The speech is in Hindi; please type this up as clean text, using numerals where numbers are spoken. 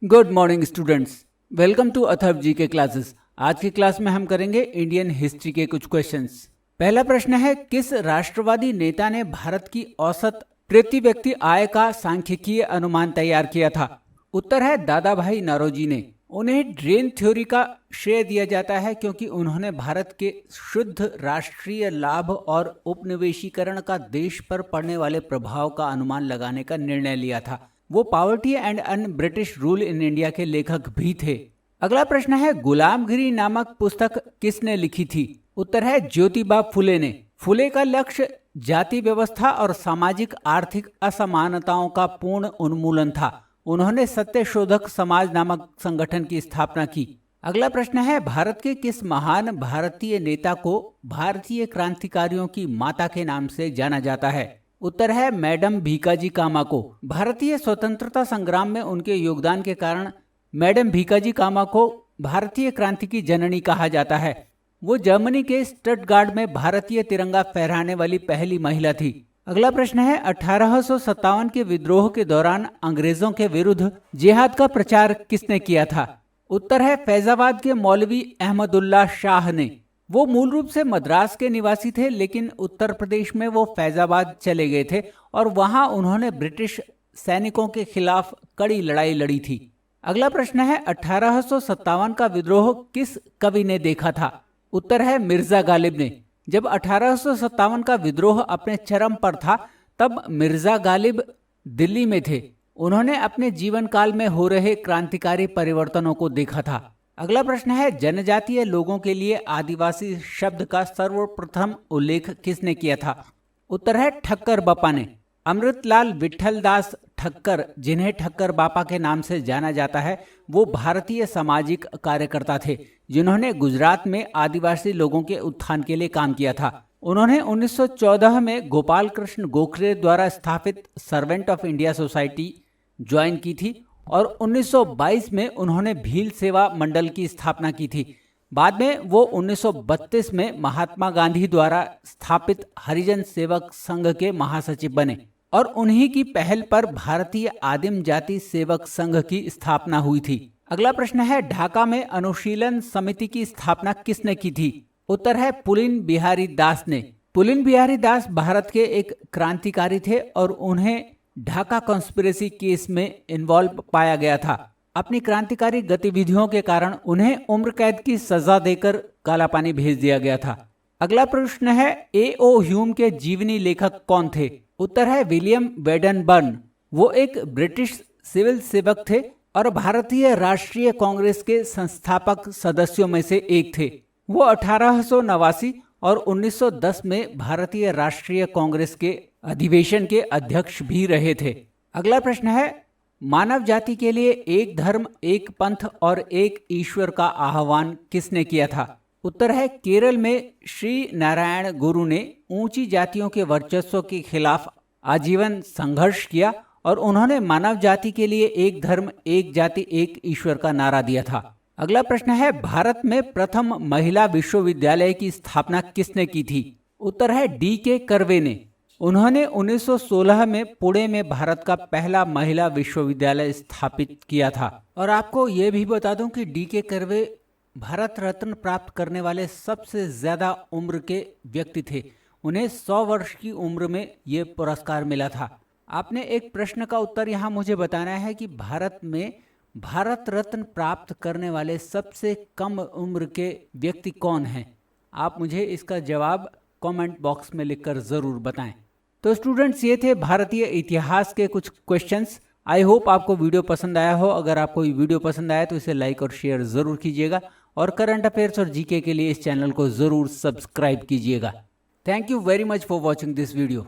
Good morning students, welcome to Atharva ji के क्लासेस। आज की क्लास में हम करेंगे इंडियन हिस्ट्री के कुछ क्वेश्चंस। पहला प्रश्न है, किस राष्ट्रवादी नेता ने भारत की औसत प्रति व्यक्ति आय का सांख्यिकीय अनुमान तैयार किया था? उत्तर है दादा भाई नौरोजी ने। उन्हें ड्रेन थ्योरी का श्रेय दिया जाता है क्योंकि उन्होंने भारत के शुद्ध राष्ट्रीय लाभ और उपनिवेशीकरण का देश पर पड़ने वाले प्रभाव का अनुमान लगाने का निर्णय लिया था। वो poverty and un British rule in India के लेखक भी थे। अगला प्रश्न है, गुलामगिरी नामक पुस्तक किसने लिखी थी? उत्तर है ज्योतिबा फुले ने। फुले का लक्ष्य जाति व्यवस्था और सामाजिक आर्थिक असमानताओं का पूर्ण उन्मूलन था। उन्होंने सत्यशोधक समाज नामक संगठन की स्थापना की। अगला प्रश्न है, भारत के किस महान भारतीय नेता को भारतीय क्रांतिकारियों की माता के नाम से जाना जाता है? उत्तर है मैडम भीकाजी कामा को। भारतीय स्वतंत्रता संग्राम में उनके योगदान के कारण मैडम भीकाजी कामा को भारतीय क्रांति की जननी कहा जाता है। वो जर्मनी के स्टटगार्ड में भारतीय तिरंगा फहराने वाली पहली महिला थी। अगला प्रश्न है, 1857 के विद्रोह के दौरान अंग्रेजों के विरुद्ध जिहाद का प्रचार किसने किया था? उत्तर है फैजाबाद के मौलवी अहमदुल्ला शाह ने। वो मूल रूप से मद्रास के निवासी थे, लेकिन उत्तर प्रदेश में वो फैजाबाद चले गए थे और वहां उन्होंने ब्रिटिश सैनिकों के खिलाफ कड़ी लड़ाई लड़ी थी। अगला प्रश्न है, 1857 का विद्रोह किस कवि ने देखा था? उत्तर है मिर्जा गालिब ने। जब 1857 का विद्रोह अपने चरम पर था, तब मिर्जा गालिब दिल्ली में थे। उन्होंने अपने जीवन काल में हो रहे क्रांतिकारी परिवर्तनों को देखा था। अगला प्रश्न है, जनजातीय लोगों के लिए आदिवासी शब्द का सर्वप्रथम उल्लेख किसने किया था? उत्तर है ठक्कर बापा ने। अमृतलाल विठल दास ठक्कर, जिन्हें ठक्कर बापा के नाम से जाना जाता है, वो भारतीय सामाजिक कार्यकर्ता थे जिन्होंने गुजरात में आदिवासी लोगों के उत्थान के लिए काम किया था। उन्होंने 1914 में गोपाल कृष्ण गोखले द्वारा स्थापित servant of India society join की थी और 1922 में उन्होंने भील सेवा मंडल की स्थापना की थी। बाद में वो 1932 में महात्मा गांधी द्वारा स्थापित हरिजन सेवक संघ के महासचिव बने और उन्हीं की पहल पर भारतीय आदिम जाति सेवक संघ की स्थापना हुई थी। अगला प्रश्न है, ढाका में अनुशीलन समिति की स्थापना किसने की थी? उत्तर है पुलिन बिहारी दास ने। पुलिन बिहारी दास भारत के एक क्रांतिकारी थे और उन्हें ढाका कॉन्स्पिरेसी केस में इन्वॉल्व पाया गया था। अपनी क्रांतिकारी गतिविधियों के कारण उन्हें उम्र कैद की सजा देकर कालापानी भेज दिया गया था। अगला प्रश्न है, ए.ओ. ह्यूम के जीवनी लेखक कौन थे? उत्तर है विलियम वेडनबर्न। वो एक ब्रिटिश सिविल सेवक थे और भारतीय राष्ट्रीय कांग्रेस के संस्थापक सदस्यों में से एक थे। वो 1889 और 1910 में भारतीय राष्ट्रीय कांग्रेस के अधिवेशन के अध्यक्ष भी रहे थे। अगला प्रश्न है, मानव जाति के लिए एक धर्म, एक पंथ और एक ईश्वर का आह्वान किसने किया था? उत्तर है केरल में श्री नारायण गुरु ने ऊंची जातियों के वर्चस्व के खिलाफ आजीवन संघर्ष किया और उन्होंने मानव जाति के लिए एक धर्म, एक जाति, एक ईश्वर का नारा दिया था। अगला प्रश्न है, भारत में प्रथम महिला विश्वविद्यालय की स्थापना किसने की थी? उत्तर है डी.के. कर्वे ने। उन्होंने 1916 में पुणे में भारत का पहला महिला विश्वविद्यालय स्थापित किया था। और आपको ये भी बता दूं कि डी.के. कर्वे भारत रत्न प्राप्त करने वाले सबसे ज्यादा उम्र के व्यक्ति थे। उन्हें 100 वर्ष की उम्र में ये पुरस्कार मिला था। आपने एक प्रश्न का उत्तर यहाँ मुझे बताना है कि भारत में भारत रत्न प्राप्त करने वाले सबसे कम उम्र के व्यक्ति कौन हैं? आप मुझे इसका जवाब कमेंट बॉक्स में लिखकर ज़रूर बताएं। तो स्टूडेंट्स, ये थे भारतीय इतिहास के कुछ क्वेश्चंस। आई होप आपको वीडियो पसंद आया हो। अगर आपको ये वीडियो पसंद आया तो इसे लाइक और शेयर ज़रूर कीजिएगा और करंट अफेयर्स और जीके के लिए इस चैनल को ज़रूर सब्सक्राइब कीजिएगा। Thank you very much for watching this video.